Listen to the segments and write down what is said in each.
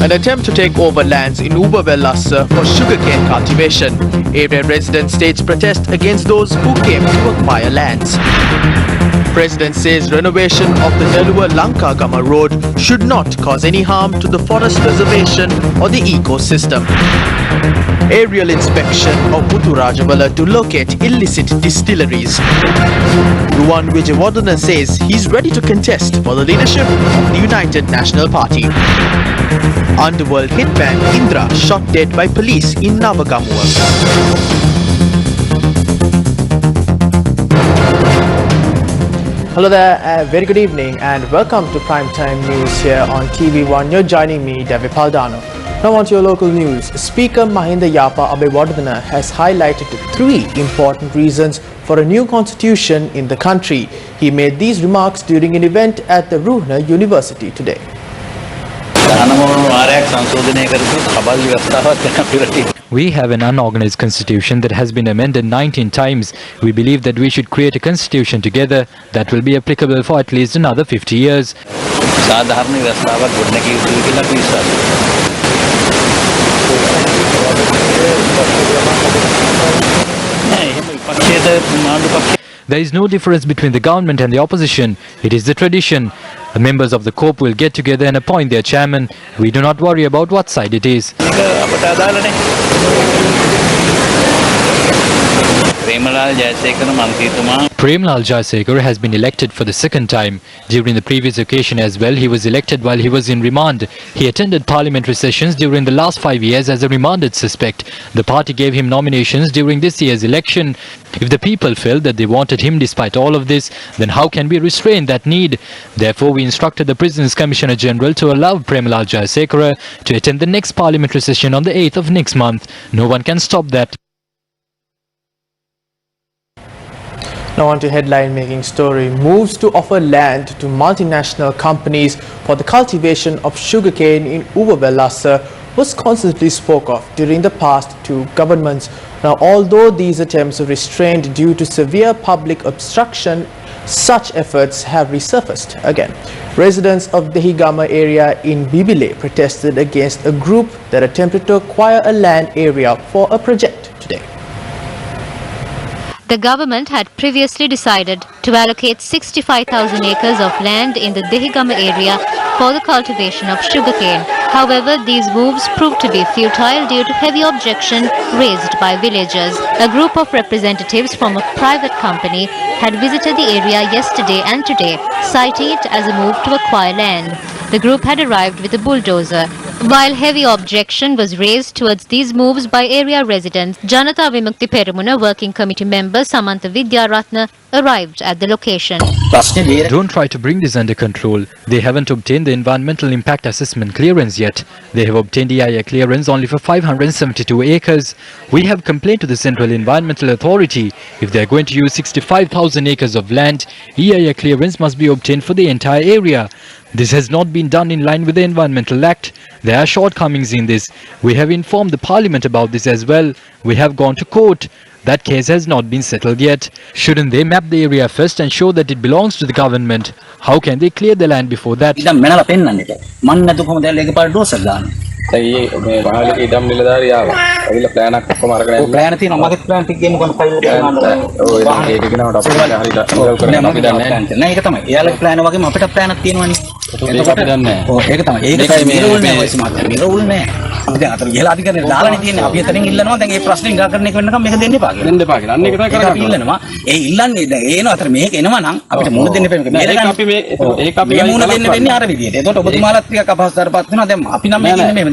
An attempt to take over lands in Untitled for sugarcane cultivation. Area residents states protest against those who came to acquire lands. President says renovation of the Lanka road should not cause any harm to the forest reservation or the ecosystem. Aerial inspection of MUTHURAJAWELA to locate illicit distilleries. Untitled says he's ready to contest for the leadership of the United National Party. Underworld hitman Indra shot dead by police in Navagamuwa. Hello there, very good evening and welcome to Primetime News here on TV1. You're joining me, David Paldano. Now on to your local news. Speaker Mahinda Yapa Abeyewardena has highlighted 3 important reasons for a new constitution in the country. He made these remarks during an event at the Ruhna University today. We have an unorganized constitution that has been amended 19 times. We believe that we should create a constitution together that will be applicable for at least another 50 years. There is no difference between the government and the opposition. It is the tradition. The members of the COP will get together and appoint their chairman. We do not worry about what side it is. Premalal Jayasekara has been elected for the 2nd time. During the previous occasion as well, he was elected while he was in remand. He attended parliamentary sessions during the last 5 years as a remanded suspect. The party gave him nominations during this year's election. If the people felt that they wanted him despite all of this, then how can we restrain that need? Therefore, we instructed the Prisons Commissioner General to allow Premalal Jayasekara to attend the next parliamentary session on the 8th of next month. No one can stop that. Now on to headline making story. Moves to offer land to multinational companies for the cultivation of sugarcane in Untitled was constantly spoke of during the past 2 governments. Now, although these attempts were restrained due to severe public obstruction, such efforts have resurfaced again. Residents of the Higama area in Bibile protested against a group that attempted to acquire a land area for a project today. The government had previously decided to allocate 65,000 acres of land in the Dehigama area for the cultivation of sugarcane. However, these moves proved to be futile due to heavy objection raised by villagers. A group of representatives from a private company had visited the area yesterday and today, citing it as a move to acquire land. The group had arrived with a bulldozer. While heavy objection was raised towards these moves by area residents, Janata Vimukti Peramuna working committee member Samantha Vidyaratna arrived at the location. Don't try to bring this under control. They haven't obtained the environmental impact assessment clearance yet. They have obtained EIA clearance only for 572 acres. We have complained to the Central Environmental Authority. If they are going to use 65,000 acres of land, EIA clearance must be obtained for the entire area. This has not been done in line with the Environmental Act. There are shortcomings in this. We have informed the Parliament about this as well. We have gone to court. That case has not been settled yet. Shouldn't they map the area first and show that it belongs to the government? How can they clear the land before that?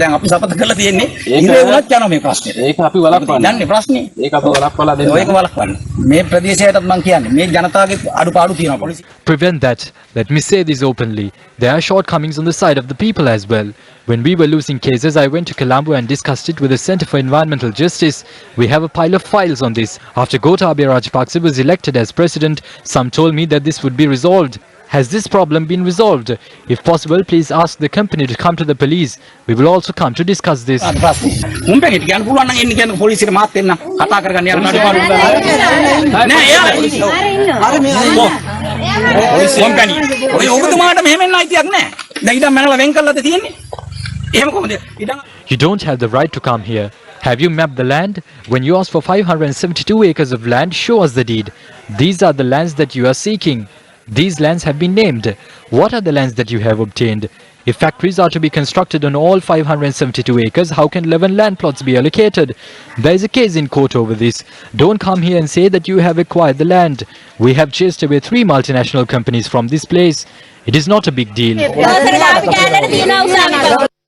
දැන් අපි සපත කරලා තියෙන්නේ ඉරේ වුණත් යනවා මේ ප්‍රශ්නේ. ඒක අපි වළක්වන්න. දන්නේ ප්‍රශ්නේ. ඒක අපි වළක්වලා දෙන්න. ඒක වළක්වන්න. මේ ප්‍රදේශයටත් මම කියන්නේ මේ ජනතාවගේ අඩුපාඩු තියෙනවා පොලිසිය. Prevent that. Let me say this openly. There are shortcomings on the side of the people as well. When we were losing cases, I went to Colombo and discussed it with the Centre for Environmental Justice. We have a pile of files on this. After Gotabaya Rajapaksa was elected as president, some told me that this would be resolved. Has this problem been resolved? If possible, please ask the company to come to the police. We will also come to discuss this. මුම්පෙකට කියන්න පුළුවන් නම් එන්න කියන්න පොලිසියට මාත් එන්න කතා කරගන්න යන්න අඩුපාඩු නෑ එයා කොම්පැනි ඔය ඔබතුමාට මෙහෙම එන්න අයිතියක් නෑ දැන් ඉතින් මනලා වෙන් කරලාද තියෙන්නේ එහෙම කොහොමද ඉතින් You don't have the right to come here. Have you mapped the land? When you ask for 572 acres of land, show us the deed. These are the lands that you are seeking. These lands have been named. What are the lands that you have obtained? If factories are to be constructed on all 572 acres, how can 11 land plots be allocated? There is a case in court over this. Don't come here and say that you have acquired the land. We have chased away 3 multinational companies from this place. It is not a big deal.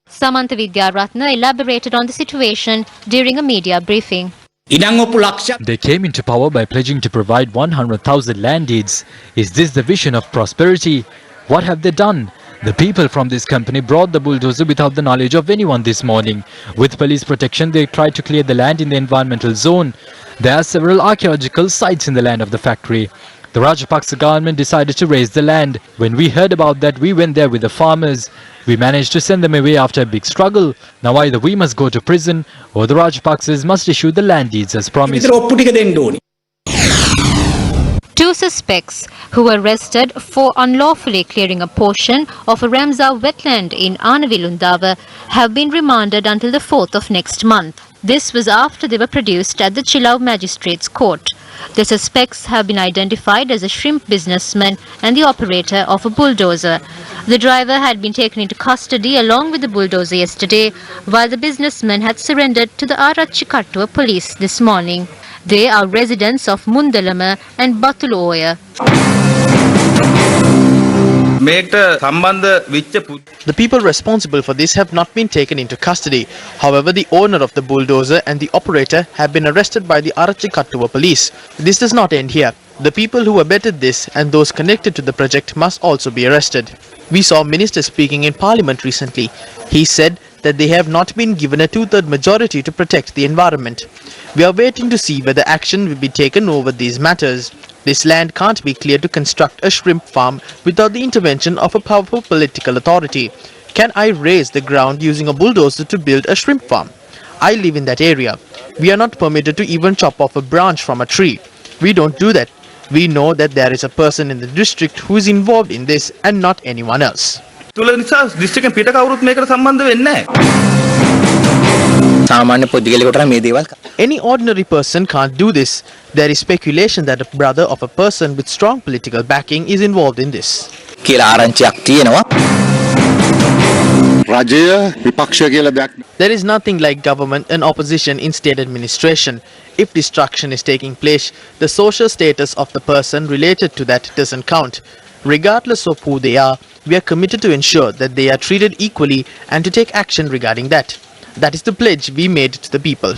Samantha Vidyaratna elaborated on the situation during a media briefing. They came into power by pledging to provide 100,000 land deeds. Is this the vision of prosperity? What have they done? The people from this company brought the bulldozer without the knowledge of anyone this morning. With police protection, they tried to clear the land in the environmental zone. There are several archaeological sites in the land of the factory. The Rajapaksa government decided to raise the land. When we heard about that, we went there with the farmers. We managed to send them away after a big struggle. Now either we must go to prison or the Rajapaksas must issue the land deeds as promised. 2 suspects who were arrested for unlawfully clearing a portion of a Ramsar wetland in Anavilundava have been remanded until the 4th of next month. This was after they were produced at the Chilau Magistrates Court. The suspects have been identified as a shrimp businessman and the operator of a bulldozer. The driver had been taken into custody along with the bulldozer yesterday, while the businessman had surrendered to the Arachikattua police this morning. They are residents of Mundalama and Batuloya. The people responsible for this have not been taken into custody. However, the owner of the bulldozer and the operator have been arrested by the Arachikattua police. This does not end here. The people who abetted this and those connected to the project must also be arrested. We saw Minister speaking in Parliament recently. He said that they have not been given a 2/3 majority to protect the environment. We are waiting to see whether action will be taken over these matters. This land can't be cleared to construct a shrimp farm without the intervention of a powerful political authority. Can I raise the ground using a bulldozer to build a shrimp farm? I live in that area. We are not permitted to even chop off a branch from a tree. We don't do that. We know that there is a person in the district who is involved in this and not anyone else. Any ordinary person can't do this. There is speculation that a brother of a person with strong political backing is involved in this. There is nothing like government and opposition in state administration. If destruction is taking place, the social status of the person related to that doesn't count. Regardless of who they are, we are committed to ensure that they are treated equally and to take action regarding that. That is the pledge we made to the people.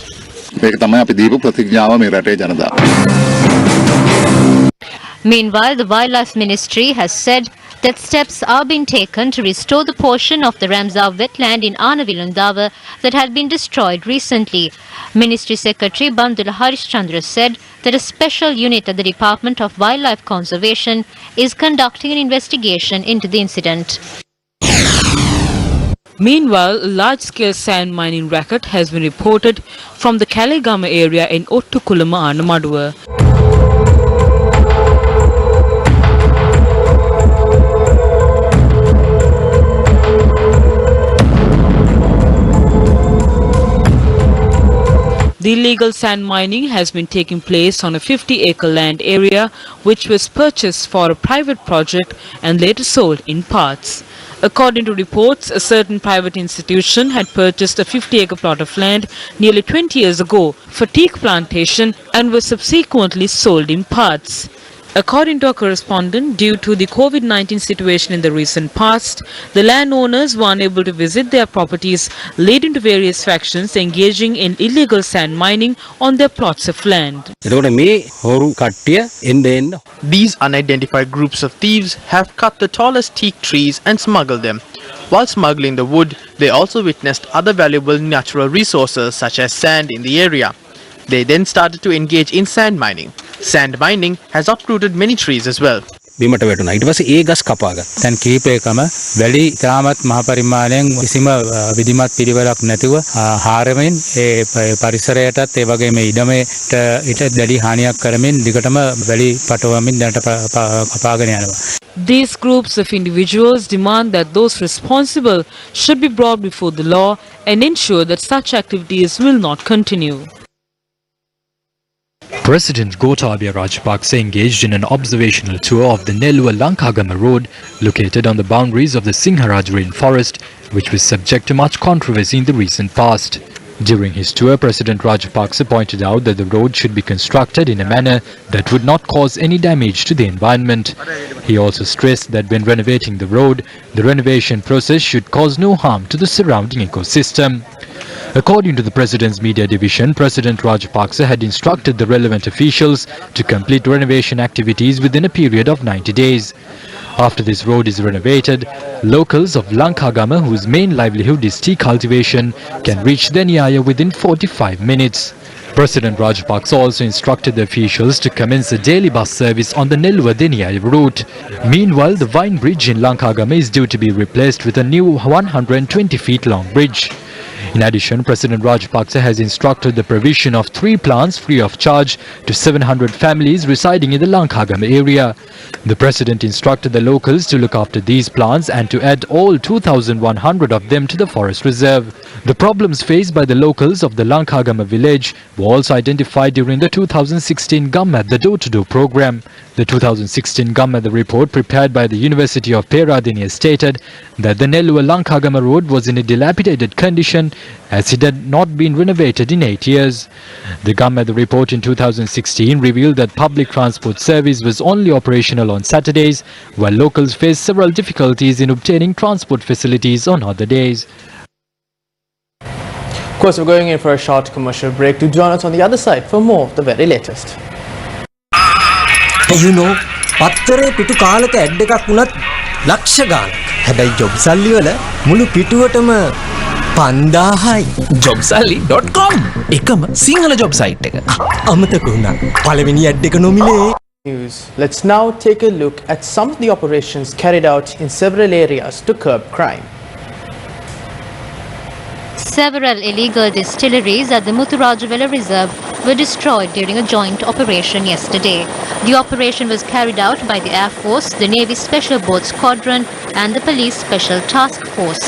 Meanwhile, the Wildlife Ministry has said that steps are being taken to restore the portion of the Ramsar wetland in Anavilundava that had been destroyed recently. Ministry Secretary Bandula Harishchandra said that a special unit at the Department of Wildlife Conservation is conducting an investigation into the incident. Meanwhile, a large-scale sand mining racket has been reported from the Kaligama area in Ottukulama, Anamaduwa. The illegal sand mining has been taking place on a 50-acre land area which was purchased for a private project and later sold in parts. According to reports, a certain private institution had purchased a 50-acre plot of land nearly 20 years ago for teak plantation and was subsequently sold in parts. According to our correspondent, due to the COVID-19 situation in the recent past, the landowners were unable to visit their properties, leading to various factions engaging in illegal sand mining on their plots of land. These unidentified groups of thieves have cut the tallest teak trees and smuggled them. While smuggling the wood, they also witnessed other valuable natural resources such as sand in the area. They then started to engage in sand mining. Sand mining has uprooted many trees as well. බිමට වැටුණා. ඊට පස්සේ ඒ ගස් කපාගත්තා. දැන් කීපයකම වැලි තාමත් මහ පරිමාණයෙන් කිසිම විධිමත් පිළිවෙලක් නැතුව හාරමින් ඒ පරිසරයටත් ඒ වගේම ඉඩමට දැඩි හානියක් කරමින් දිගටම වැලි පටවමින් දැනට කපාගෙන යනවා. These groups of individuals demand that those responsible should be brought before the law and ensure that such activities will not continue. President Gotabaya Rajapaksa engaged in an observational tour of the Nelluwa-Lankagama road located on the boundaries of the Sinharaj rainforest, which was subject to much controversy in the recent past. During his tour, President Rajapaksa pointed out that the road should be constructed in a manner that would not cause any damage to the environment. He also stressed that when renovating the road, the renovation process should cause no harm to the surrounding ecosystem. According to the President's Media Division, President Rajapaksa had instructed the relevant officials to complete renovation activities within a period of 90 days. After this road is renovated, locals of Lankagama, whose main livelihood is tea cultivation, can reach the Nyaya within 45 minutes. President Rajapaksa also instructed the officials to commence a daily bus service on the Nelluwa-Nyaya route. Meanwhile, the Vine Bridge in Lankagama is due to be replaced with a new 120 feet long bridge. In addition, President Rajapaksa has instructed the provision of 3 plants free of charge to 700 families residing in the Lankagama area. The President instructed the locals to look after these plants and to add all 2,100 of them to the forest reserve. The problems faced by the locals of the Lankagama village were also identified during the 2016 Gum at the Door-to-Door program. The 2016 Gum at the report prepared by the University of Peradeniya stated that the Nelluwa-Lankagama road was in a dilapidated condition as it had not been renovated in 8 years. The Gum at the report in 2016 revealed that public transport service was only operational on Saturdays, while locals faced several difficulties in obtaining transport facilities on other days. Of course, we're going in for a short commercial break. To join us on the other side for more of the very latest. You know, පත්තරේ පිටු කාලක add එකක් වුණත් ලක්ෂ ගාණක්. හැබැයි job සල්ලි වල මුළු පිටුවටම 5000යි. jobsally.com එකම සිංහල ජොබ් සයිට් එක. අමතක වුණා. පළවෙනි ඇඩ් එක නොමිලේ. News. Let's now take a look at some of the operations carried out in several areas to curb crime. Several illegal distilleries at the MUTHURAJAWELA reserve were destroyed during a joint operation yesterday. The operation was carried out by the Air Force, the Navy Special Boat Squadron and the Police Special Task Force.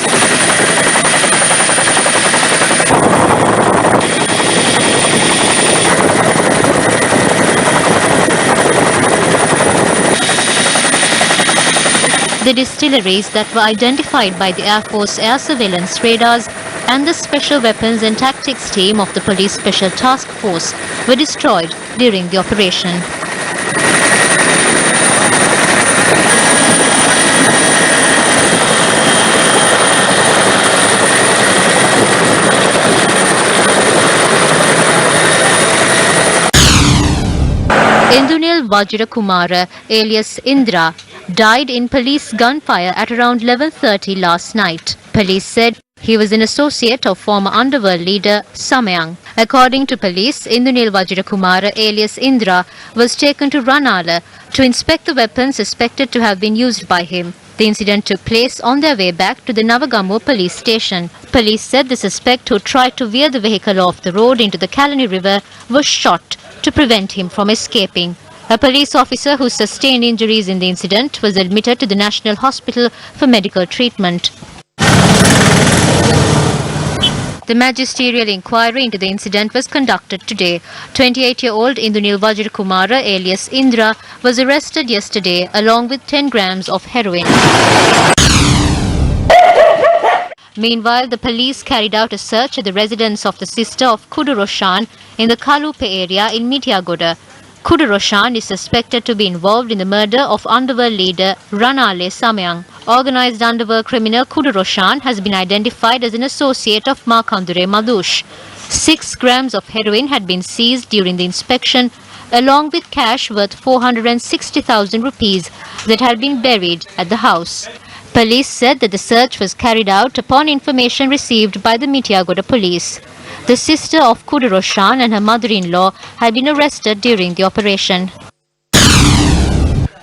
The distilleries that were identified by the Air Force air surveillance radars and the Special Weapons and Tactics team of the Police Special Task Force were destroyed during the operation. Indunil Vajrakumara, alias Indra, died in police gunfire at around 11:30 last night. Police said he was an associate of former underworld leader Samayang. According to police, Indunil Vajrakumara, alias Indra, was taken to Ranala to inspect the weapons suspected to have been used by him. The incident took place on their way back to the Navagamo police station. Police said the suspect who tried to veer the vehicle off the road into the Kalani River was shot to prevent him from escaping. A police officer who sustained injuries in the incident was admitted to the National Hospital for medical treatment. The magisterial inquiry into the incident was conducted today. 28-year-old Indunil Vajrakumara, alias Indra, was arrested yesterday along with 10 grams of heroin. Meanwhile, the police carried out a search at the residence of the sister of Kuduroshan in the Kalupe area in Mityagoda. Kuduroshan is suspected to be involved in the murder of underworld leader Ranale Samayang. Organised underworld criminal Kuduroshan has been identified as an associate of Markandure Madush. 6 grams of heroin had been seized during the inspection, along with cash worth 460,000 rupees that had been buried at the house. Police said that the search was carried out upon information received by the Mitiagoda police. The sister of Kuduroshan and her mother-in-law had been arrested during the operation.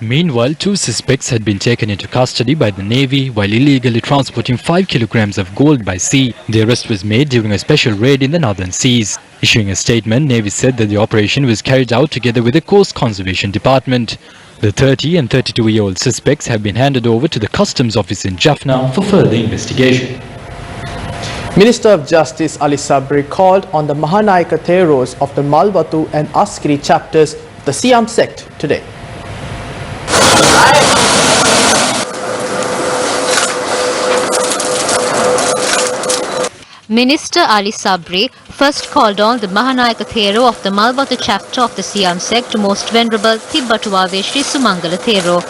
Meanwhile, 2 suspects had been taken into custody by the Navy while illegally transporting 5 kilograms of gold by sea. The arrest was made during a special raid in the northern seas. Issuing a statement, Navy said that the operation was carried out together with the Coast Conservation Department. The 30 and 32-year-old suspects have been handed over to the Customs Office in Jaffna for further investigation. Minister of Justice Ali Sabri called on the Mahanayaka Theros of the Malbatu and Askiri chapters of the Siam sect today. Minister Ali Sabri first called on the Mahanayaka Thero of the Malbatu chapter of the Siam sect, Most Venerable Tibbatuwave Sri Sumangala Thero.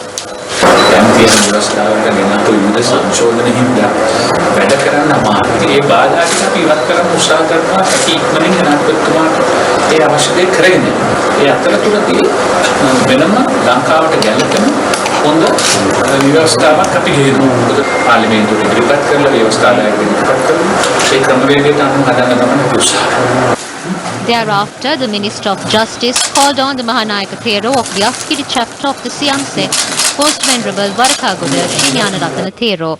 හොඳ ව්‍යවස්ථාවක් අපි ගේනවා. මොකද පාර්ලිමේන්තුවේ ඉදිරිපත් කරලා ව්‍යවස්ථාවක් ඉදිරිපත් කරලා ඒ ක්‍රමවේදයට අනුව හදන්න තමයි උත්සාහ. Thereafter, the Minister of Justice called on the Mahanayaka Thero of the Askiri chapter of the Siam sect, Most Venerable Varakagoda Sri Gnanaratana Thero.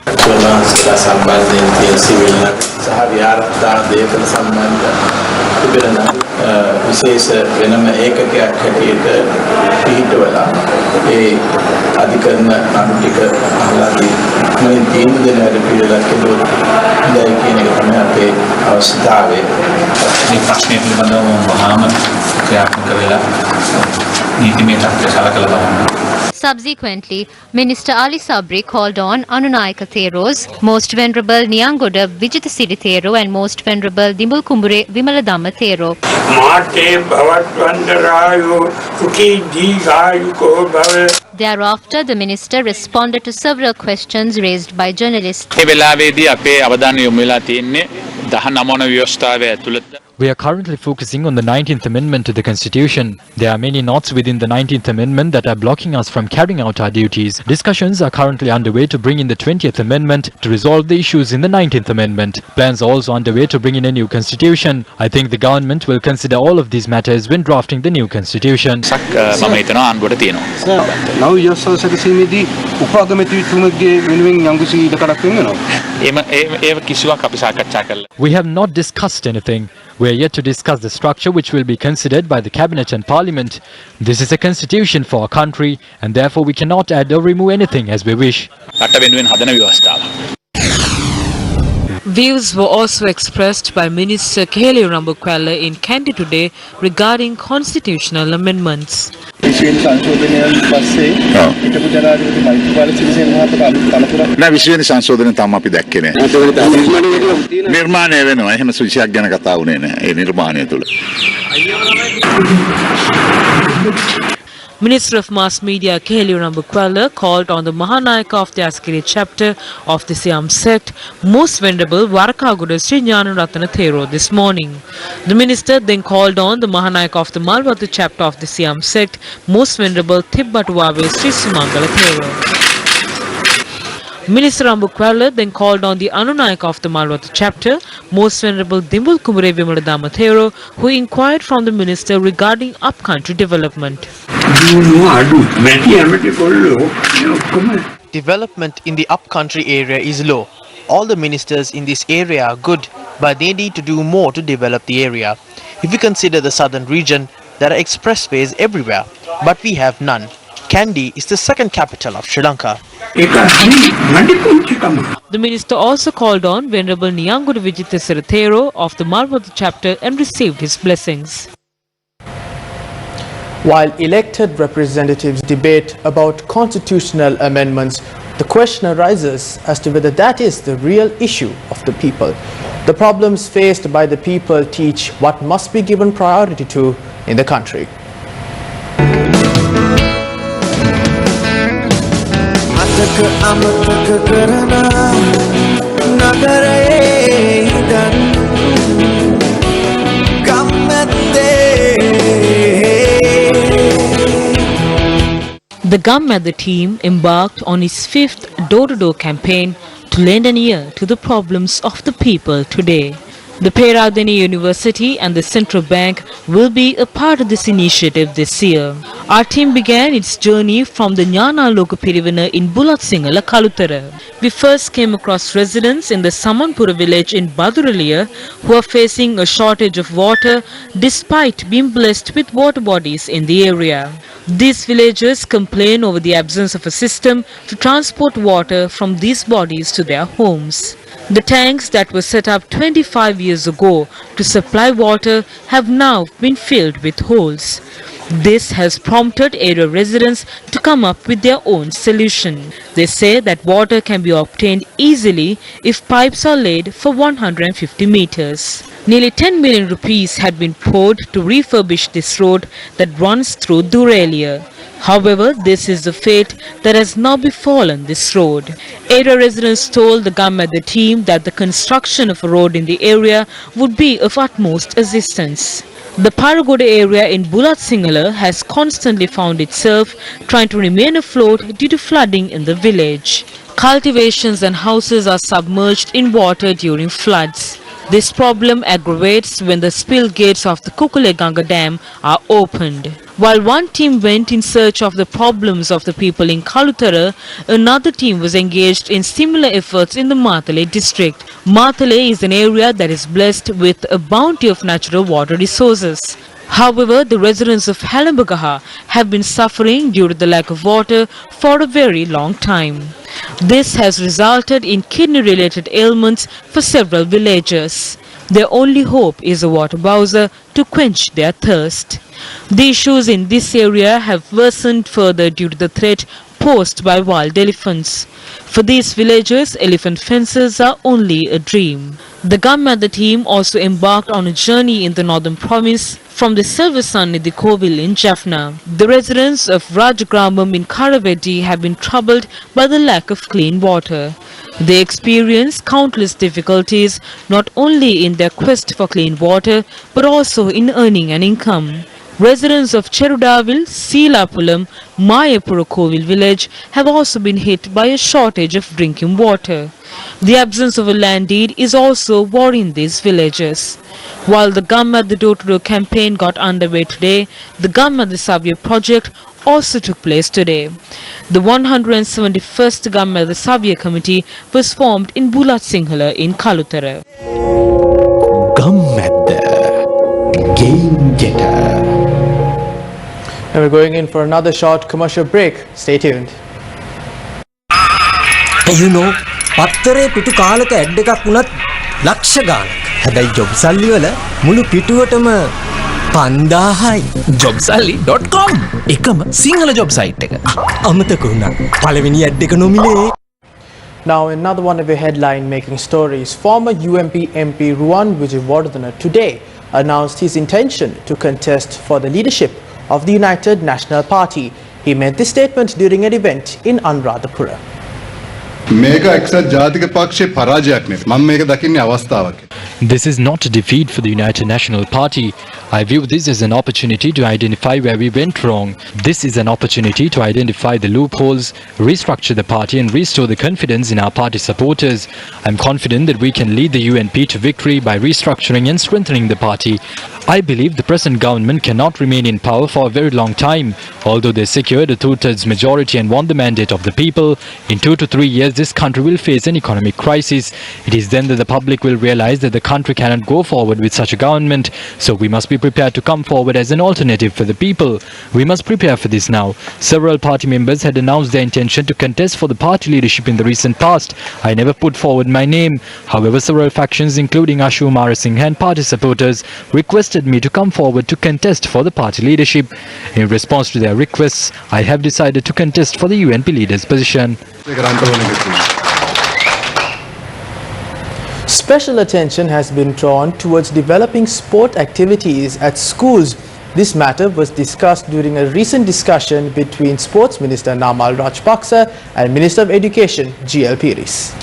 විශේෂ වෙනම ඒකකයක් හැටියට පිහිටවලා ඒ අධිකරණ අනු ටික අහලාදී මේ තීන්දුව දෙන වැඩ පිළිවෙලක් කෙරුවොත් ඉඳයි කියන එක තමයි අපේ අවස්ථාවේ. මේ ප්‍රශ්නේ පිළිබඳව මහාම ක්‍රියාත්මක වෙලා නීතිමය තත්ත්වය සලකලා බලන්න. Subsequently, Minister Ali Sabri called on Anunayaka Theros, Most Venerable Niyangoda Vijitasiri Thero and Most Venerable Dimbul Kumbure Vimaladhamma Thero. Thereafter, the minister responded to several questions raised by journalists. We are currently focusing on the 19th Amendment to the Constitution. There are many knots within the 19th Amendment that are blocking us from carrying out our duties. Discussions are currently underway to bring in the 20th Amendment to resolve the issues in the 19th Amendment. Plans are also underway to bring in a new constitution. I think the government will consider all of these matters when drafting the new constitution. We have not discussed anything. We are yet to discuss the structure which will be considered by the Cabinet and Parliament. This is a constitution for our country and therefore we cannot add or remove anything as we wish. Views were also expressed by Minister Keheli Rambukwala in Kandy today regarding constitutional amendments. විශ්වවිද්‍යාල සංශෝධනය තාම අපි දැක්කේ නැහැ. නිර්මාණය වෙනවා. එහෙම සුවිශයක් ගැන කතා වුණේ නැහැ. ඒ නිර්මාණය තුල. Minister of Mass Media Keheli Rambukwala called on the Mahanayaka of the Askiri chapter of the Siam sect, Most Venerable Varakagoda Sri Gnanaratana Thero this morning. The minister then called on the Mahanayaka of the Malbatu chapter of the Siam sect, Most Venerable Tibbatuwave Sri Sumangala Thero. Minister Rambukwala then called on the Anunayaka of the Malbatu chapter, Most Venerable Dimbul Kumbure Vimaladhamma Thero, who inquired from the minister regarding upcountry development. Development in the upcountry area is low. All the ministers in this area are good, but they need to do more to develop the area. If we consider the southern region, there are expressways everywhere, but we have none. Kandy is the second capital of Sri Lanka. The minister also called on Venerable Niyangoda Vijitasiri Thero of the Malbatu chapter and received his blessings. While elected representatives debate about constitutional amendments, the question arises as to whether that is the real issue of the people. The problems faced by the people teach what must be given priority to in the country. මතක අමතක කරන නගරයේ ඉඳන් The Gum at the team embarked on its 5th door-to-door campaign to lend an ear to the problems of the people today. The Peradeniya University and the Central Bank will be a part of this initiative this year. Our team began its journey from the Gnanaloka Pirivana in Bulletin, Kaluthara. We first came across residents in the Samanpura village in Baduraliya who are facing a shortage of water despite being blessed with water bodies in the area. These villagers complain over the absence of a system to transport water from these bodies to their homes. The tanks that were set up 25 years ago to supply water have now been filled with holes. This has prompted area residents to come up with their own solution. They say that water can be obtained easily if pipes are laid for 150 meters. Nearly 10 million rupees had been poured to refurbish this road that runs through Durelia. However, this is the fate that has now befallen this road. Area residents told the Gum at the team that the construction of a road in the area would be of utmost assistance. The Paragoda area in Bulat Singhala has constantly found itself trying to remain afloat due to flooding in the village. Cultivations and houses are submerged in water during floods. This problem aggravates when the spill gates of the Kukuleganga Dam are opened. While one team went in search of the problems of the people in Kaluthara, another team was engaged in similar efforts in the Mathale district. Mathale is an area that is blessed with a bounty of natural water resources. However, the residents of Halambagaha have been suffering due to the lack of water for a very long time. This has resulted in kidney-related ailments for several villagers. Their only hope is a water bowser to quench their thirst. The issues in this area have worsened further due to the threat posed by wild elephants. For these villagers, elephant fences are only a dream. The Gum at the team also embarked on a journey in the northern province from the Silvasannidhi Kovil in Jaffna. The residents of Rajagramam in Karaveddi have been troubled by the lack of clean water. They experience countless difficulties not only in their quest for clean water but also in earning an income. Residents of Cherudavil, Seelapulam, Mayapura Kovil village have also been hit by a shortage of drinking water. The absence of a land deed is also worrying these villagers. While the Gum at the door-to-door campaign got underway today, the Gum at the Savya project also took place today. The 171st Gum at the Savya committee was formed in Bulat Singhala in Kaluthara. Gum at the Game Getter. And we're going in for another short commercial break. Stay tuned. You know, පත්තරේ පිටු කාලක add එකක් වුණත් ලක්ෂ ගාණක්. හැබැයි job සල්ලි වල මුළු පිටුවටම 5000යි. jobsally.com එකම සිංහල ජොබ් සයිට් එක. අමතක වුණා. පළවෙනි ඇඩ් එක නොමිලේ. Now, another one of your headline-making stories. Former UMP MP Ruwan Wijewardena today announced his intention to contest for the leadership of the United National Party. He made this statement during an event in Anuradhapura. මේක එක්සත් ජාතික පක්ෂයේ පරාජයක් නෙවෙයි. මම මේක දකින්නේ අවස්ථාවක්. This is not a defeat for the United National Party. I view this as an opportunity to identify where we went wrong. This is an opportunity to identify the loopholes, restructure the party and restore the confidence in our party supporters. I'm confident that we can lead the UNP to victory by restructuring and strengthening the party. I believe the present government cannot remain in power for a very long time. Although they secured a two-thirds majority and won the mandate of the people, in 2 to 3 years this country will face an economic crisis. It is then that the public will realize that the country cannot go forward with such a government. So we must be prepared to come forward as an alternative for the people. We must prepare for this now. Several party members had announced their intention to contest for the party leadership in the recent past. I never put forward my name. However, several factions including Ashu Marasinghe and party supporters requested me to come forward to contest for the party leadership. In response to their requests, I have decided to contest for the UNP leader's position. Special attention has been drawn towards developing sport activities at schools This matter was discussed during a recent discussion between Sports Minister Namal Rajpaksa and Minister of Education GL Piris.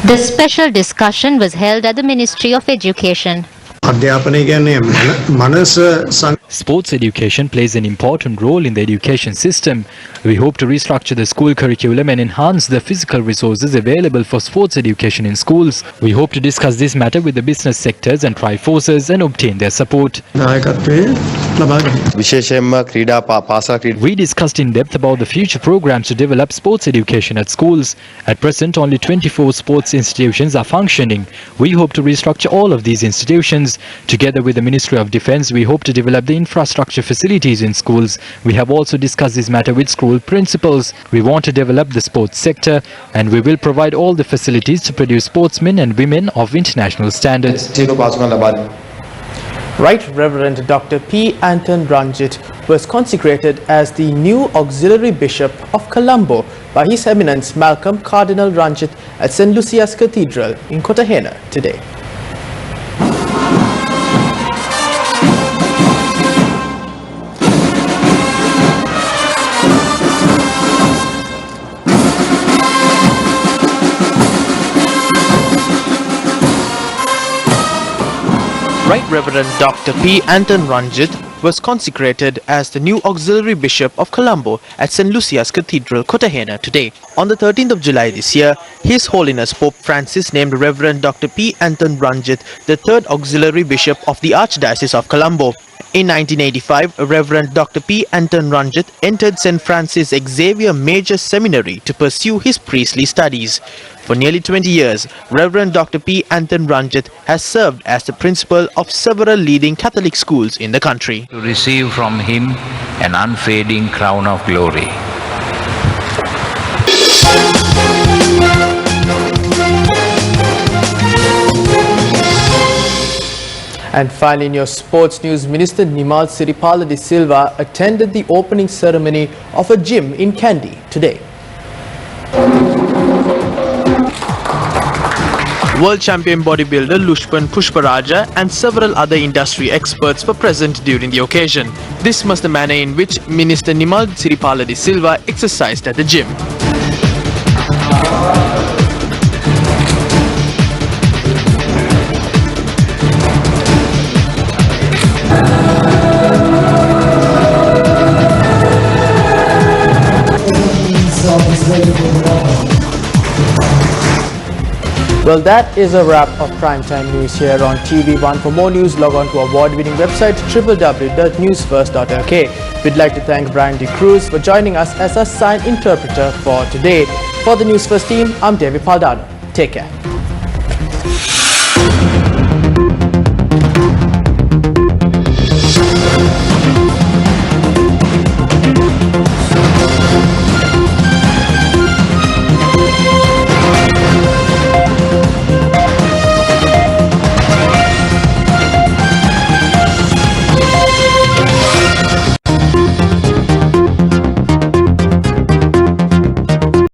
The special discussion was held at the Ministry of Education. Sports education plays an important role in the education system. We hope to restructure the school curriculum and enhance the physical resources available for sports education in schools. We hope to discuss this matter with the business sectors and tri-forces and obtain their support. We discussed in depth about the future programs to develop sports education at schools. At present, only 24 sports institutions are functioning. We hope to restructure all of these institutions. Together with the Ministry of Defence, we hope to develop the infrastructure facilities in schools. We have also discussed this matter with school principals. We want to develop the sports sector and we will provide all the facilities to produce sportsmen and women of international standards. Right Reverend Dr. P. Anton Ranjit was consecrated as the new Auxiliary Bishop of Colombo by His Eminence Malcolm Cardinal Ranjit at St. Lucia's Cathedral in Cartagena today. Right Reverend Dr. P. Anton Ranjit was consecrated as the new Auxiliary Bishop of Colombo at St. Lucia's Cathedral, Cartagena today. On the 13th of July this year, His Holiness Pope Francis named Reverend Dr. P. Anton Ranjit the third Auxiliary Bishop of the Archdiocese of Colombo. In 1985, Reverend Dr. P. Anton Ranjit entered St. Francis Xavier Major Seminary to pursue his priestly studies. For nearly 20 years, Reverend Dr. P. Anton Ranjit has served as the principal of several leading Catholic schools in the country. To receive from him an unfading crown of glory. And finally, in your sports news, Minister Nimal Siripala de Silva attended the opening ceremony of a gym in Kandy today. World champion bodybuilder Lushpan Pushparaja and several other industry experts were present during the occasion. This was the manner in which Minister Nimal Siripala de Silva exercised at the gym. Well, that is a wrap of primetime news here on TV1. For more news, log on to our award-winning website www.newsfirst.lk. We'd like to thank Brian De Cruz for joining us as our sign interpreter for today. For the Newsfirst team, I'm David Paldano. Take care.